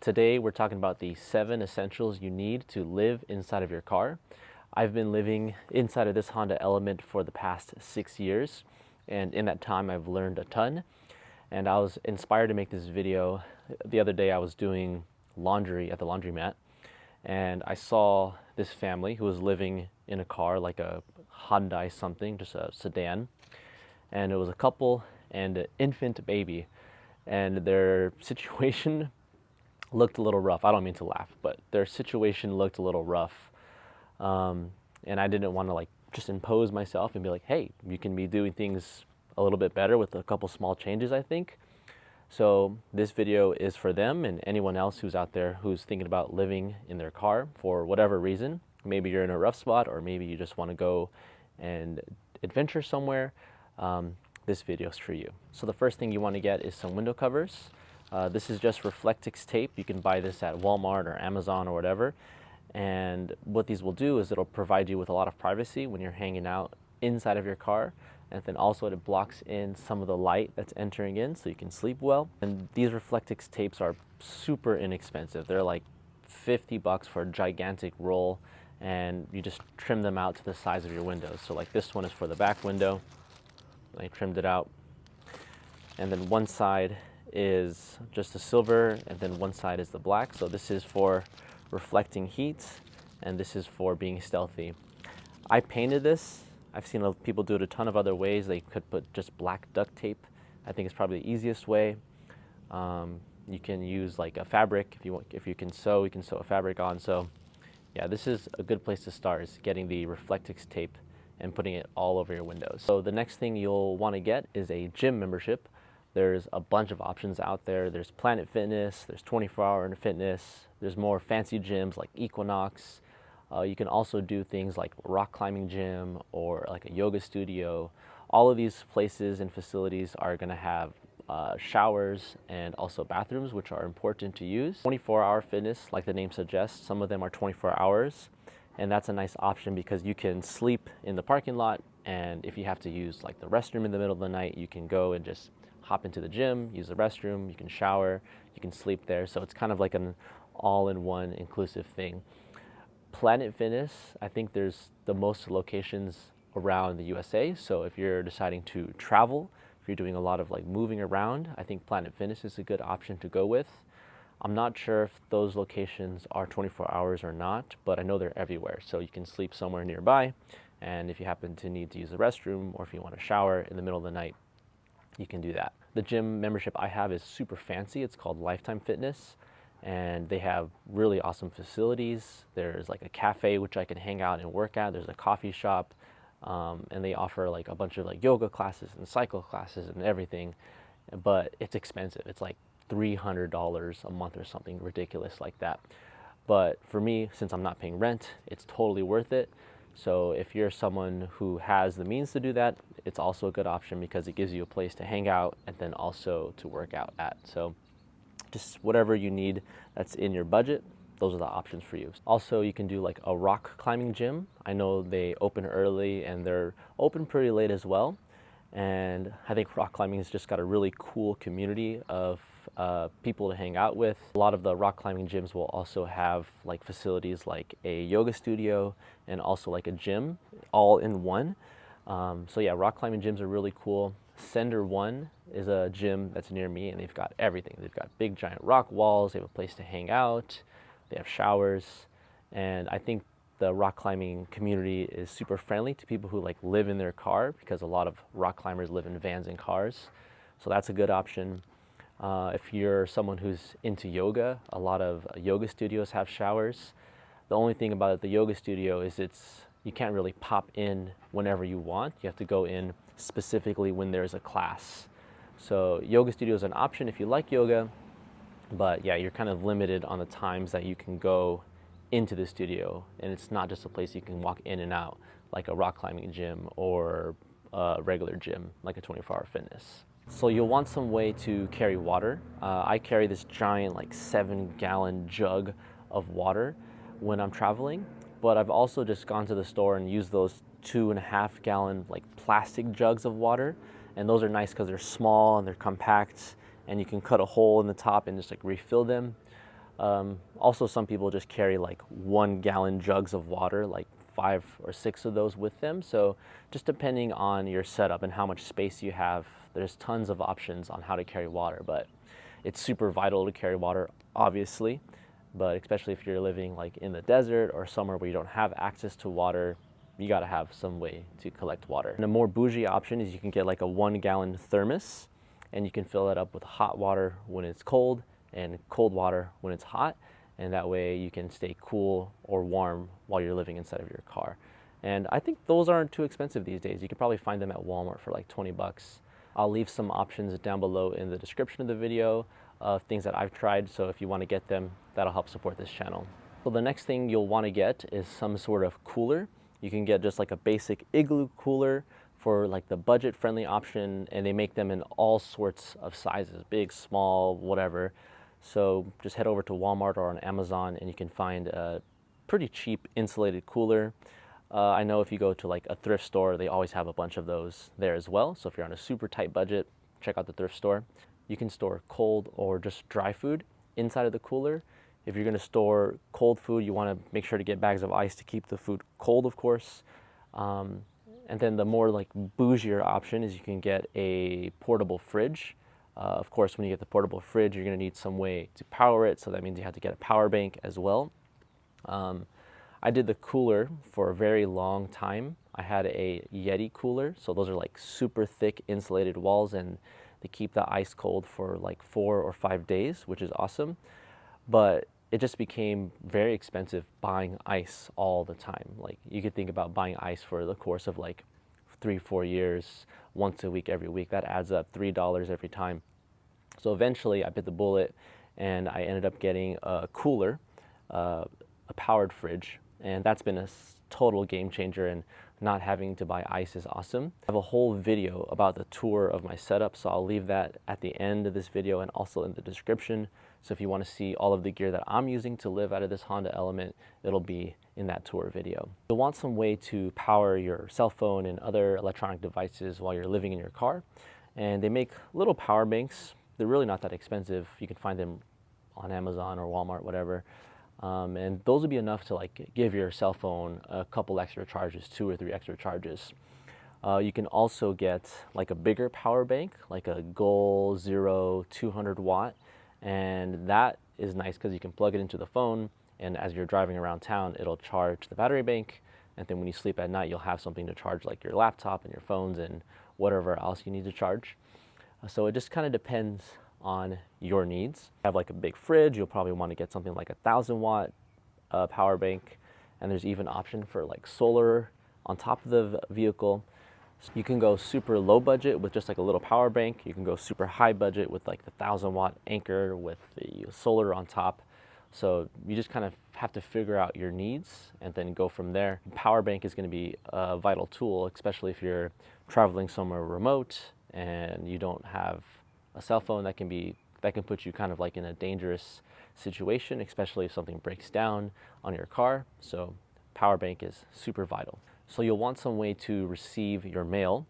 Today we're talking about the 7 essentials you need to live inside of your car. I've been living inside of this Honda Element for the past 6 years, and in that time I've learned a ton. And I was inspired to make this video. The other day I was doing laundry at the laundromat, and I saw this family who was living in a car, like a Hyundai something, just a sedan. And it was a couple and an infant baby, and their situation looked a little rough. I don't mean to laugh, but their situation looked a little rough. And I didn't want to just impose myself and be like, hey, you can be doing things a little bit better with a couple small changes, I think. So this video is for them and anyone else who's out there who's thinking about living in their car for whatever reason. Maybe you're in a rough spot, or maybe you just want to go and adventure somewhere. This video is for you. So the first thing you want to get is some window covers. This is just Reflectix tape. You can buy this at Walmart or Amazon or whatever. And what these will do is it'll provide you with a lot of privacy when you're hanging out inside of your car. And then also it blocks in some of the light that's entering in so you can sleep well. And these Reflectix tapes are super inexpensive. They're like $50 for a gigantic roll, and you just trim them out to the size of your windows. So like this one is for the back window. I trimmed it out. And then one side is just the silver, and then one side is the black. So this is for reflecting heat, and this is for being stealthy. I painted this. I've seen people do it a ton of other ways. They could put just black duct tape. I think it's probably the easiest way. You can use like a fabric if you want. If you can sew, you can sew a fabric on. So yeah, this is a good place to start, is getting the Reflectix tape and putting it all over your windows. So the next thing you'll want to get is a gym membership. There's a bunch of options out there. There's Planet Fitness, there's 24-hour fitness, there's more fancy gyms like Equinox. You can also do things like rock climbing gym or like a yoga studio. All of these places and facilities are gonna have showers and also bathrooms, which are important to use. 24-hour fitness, like the name suggests, some of them are 24 hours. And that's a nice option because you can sleep in the parking lot, and if you have to use like the restroom in the middle of the night, you can go and just hop into the gym, use the restroom, you can shower, you can sleep there. So it's kind of like an all-in-one inclusive thing. Planet Fitness, I think there's the most locations around the USA. So if you're deciding to travel, if you're doing a lot of like moving around, I think Planet Fitness is a good option to go with. I'm not sure if those locations are 24 hours or not, but I know they're everywhere. So you can sleep somewhere nearby, and if you happen to need to use the restroom, or if you want to shower in the middle of the night, you can do that. The gym membership I have is super fancy. It's called Lifetime Fitness, and they have really awesome facilities. There's like a cafe which I can hang out and work at. There's a coffee shop, and they offer like a bunch of like yoga classes and cycle classes and everything, but it's expensive. It's like $300 a month or something ridiculous like that. But for me, since I'm not paying rent, it's totally worth it. So if you're someone who has the means to do that, it's also a good option because it gives you a place to hang out and then also to work out at. So just whatever you need that's in your budget, those are the options for you. Also, you can do like a rock climbing gym. I know they open early and they're open pretty late as well. And I think rock climbing has just got a really cool community of people to hang out with. A lot of the rock climbing gyms will also have like facilities like a yoga studio and also like a gym all in one. So yeah, rock climbing gyms are really cool. Sender One is a gym that's near me, and they've got everything. They've got big giant rock walls, they have a place to hang out, they have showers, and I think the rock climbing community is super friendly to people who like live in their car, because a lot of rock climbers live in vans and cars. So that's a good option. If you're someone who's into yoga, a lot of yoga studios have showers. The only thing about the yoga studio is you can't really pop in whenever you want. You have to go in specifically when there's a class. So yoga studio is an option if you like yoga, but yeah, you're kind of limited on the times that you can go into the studio, and it's not just a place you can walk in and out like a rock climbing gym or a regular gym like a 24-hour fitness. So you'll want some way to carry water. I carry this giant like 7-gallon jug of water when I'm traveling, but I've also just gone to the store and used those 2.5-gallon like plastic jugs of water, and those are nice because they're small and they're compact, and you can cut a hole in the top and just like refill them. Also, some people just carry like 1 gallon jugs of water, like 5 or 6 of those with them. So just depending on your setup and how much space you have, there's tons of options on how to carry water. But it's super vital to carry water, obviously. But especially if you're living like in the desert or somewhere where you don't have access to water, you gotta have some way to collect water. And a more bougie option is you can get like a 1 gallon thermos, and you can fill it up with hot water when it's cold and cold water when it's hot. And that way you can stay cool or warm while you're living inside of your car. And I think those aren't too expensive these days. You can probably find them at Walmart for like 20 bucks. I'll leave some options down below in the description of the video of things that I've tried. So if you want to get them, that'll help support this channel. So the next thing you'll want to get is some sort of cooler. You can get just like a basic igloo cooler for like the budget friendly option, and they make them in all sorts of sizes, big, small, whatever. So just head over to Walmart or on Amazon and you can find a pretty cheap insulated cooler. I know if you go to like a thrift store, they always have a bunch of those there as well. So if you're on a super tight budget, check out the thrift store. You can store cold or just dry food inside of the cooler. If you're going to store cold food, you want to make sure to get bags of ice to keep the food cold, of course. And then the more like bougier option is you can get a portable fridge. Of course, when you get the portable fridge, you're going to need some way to power it. So that means you have to get a power bank as well. I did the cooler for a very long time. I had a Yeti cooler. So those are like super thick insulated walls, and they keep the ice cold for like 4 or 5 days, which is awesome. But it just became very expensive buying ice all the time. Like you could think about buying ice for the course of like 3-4 years, once a week, every week. That adds up $3 every time. So eventually I bit the bullet and I ended up getting a cooler, a powered fridge. And that's been a total game changer, and not having to buy ice is awesome. I have a whole video about the tour of my setup, so I'll leave that at the end of this video and also in the description. So if you want to see all of the gear that I'm using to live out of this Honda Element, it'll be in that tour video. You'll want some way to power your cell phone and other electronic devices while you're living in your car. And they make little power banks. They're really not that expensive. You can find them on Amazon or Walmart, whatever. And those would be enough to like give your cell phone a couple extra charges, 2 or 3 extra charges. You can also get like a bigger power bank, like a Goal Zero 200 watt. And that is nice because you can plug it into the phone, and as you're driving around town, it'll charge the battery bank. And then when you sleep at night, you'll have something to charge like your laptop and your phones and whatever else you need to charge. So it just kind of depends on your needs. If you have like a big fridge, you'll probably want to get something like a 1,000-watt power bank. And there's even option for like solar on top of the vehicle. So you can go super low budget with just like a little power bank. You can go super high budget with like the 1,000-watt anchor with the solar on top. So you just kind of have to figure out your needs and then go from there. Power bank is going to be a vital tool, especially if you're traveling somewhere remote and you don't have a cell phone. That can put you kind of like in a dangerous situation, especially if something breaks down on your car. So power bank is super vital. So you'll want some way to receive your mail.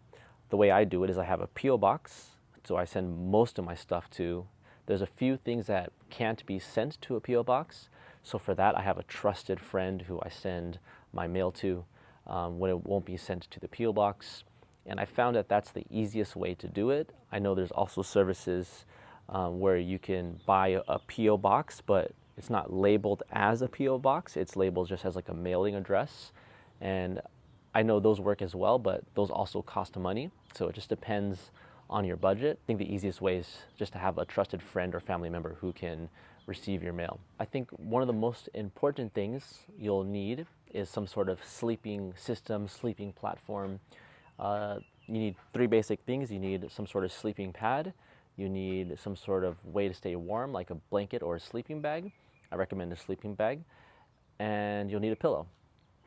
The way I do it is I have a P.O. box, so I send most of my stuff to. There's a few things that can't be sent to a P.O. box. So for that, I have a trusted friend who I send my mail to when it won't be sent to the P.O. box. And I found that that's the easiest way to do it. I know there's also services where you can buy a P.O. box, but it's not labeled as a P.O. box. It's labeled just as like a mailing address. And I know those work as well, but those also cost money. So it just depends on your budget. I think the easiest way is just to have a trusted friend or family member who can receive your mail. I think one of the most important things you'll need is some sort of sleeping system, sleeping platform. You need 3 basic things. You need some sort of sleeping pad. You need some sort of way to stay warm, like a blanket or a sleeping bag. I recommend a sleeping bag. And you'll need a pillow.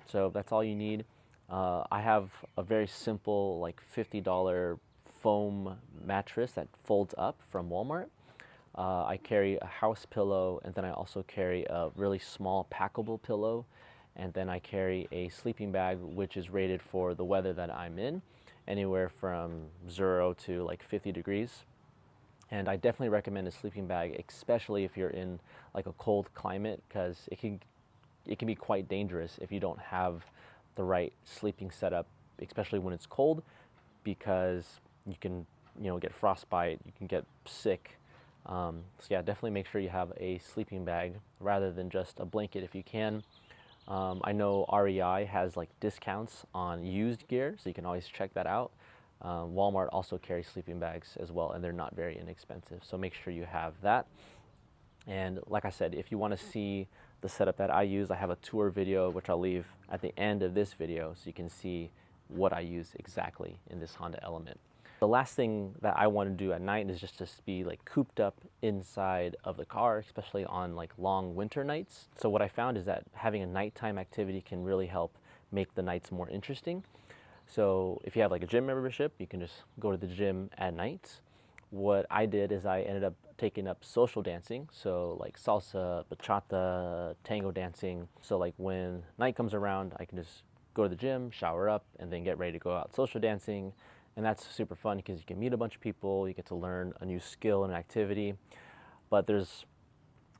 So that's all you need. I have a very simple like $50 foam mattress that folds up from Walmart. I carry a house pillow, and then I also carry a really small packable pillow, and then I carry a sleeping bag which is rated for the weather that I'm in, anywhere from 0 to like 50 degrees. And I definitely recommend a sleeping bag, especially if you're in like a cold climate, because it can be quite dangerous if you don't have the right sleeping setup, especially when it's cold, because you can, get frostbite, you can get sick. So yeah, definitely make sure you have a sleeping bag rather than just a blanket if you can. I know REI has like discounts on used gear, so you can always check that out. Walmart also carries sleeping bags as well, and they're not very inexpensive. So make sure you have that. And like I said, if you want to see the setup that I use, I have a tour video, which I'll leave at the end of this video so you can see what I use exactly in this Honda Element. The last thing that I want to do at night is just to be like cooped up inside of the car, especially on like long winter nights. So what I found is that having a nighttime activity can really help make the nights more interesting. So if you have like a gym membership, you can just go to the gym at night. What I did is I ended up taking up social dancing, so like salsa, bachata, tango dancing. So like when night comes around, I can just go to the gym, shower up, and then get ready to go out social dancing. And that's super fun because you can meet a bunch of people, you get to learn a new skill and activity. But there's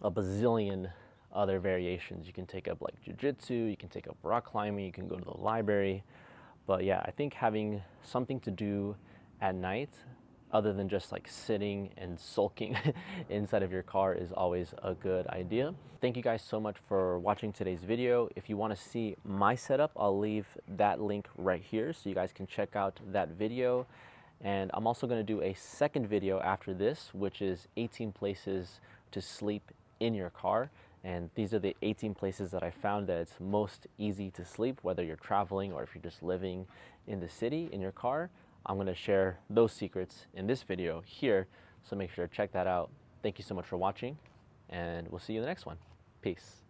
a bazillion other variations. You can take up like jujitsu, you can take up rock climbing, you can go to the library. But yeah, I think having something to do at night other than just like sitting and sulking inside of your car is always a good idea. Thank you guys so much for watching today's video. If you want to see my setup, I'll leave that link right here so you guys can check out that video. And I'm also going to do a second video after this, which is 18 places to sleep in your car. And these are the 18 places that I found that it's most easy to sleep, whether you're traveling or if you're just living in the city in your car. I'm going to share those secrets in this video here, so make sure to check that out. Thank you so much for watching, and we'll see you in the next one. Peace.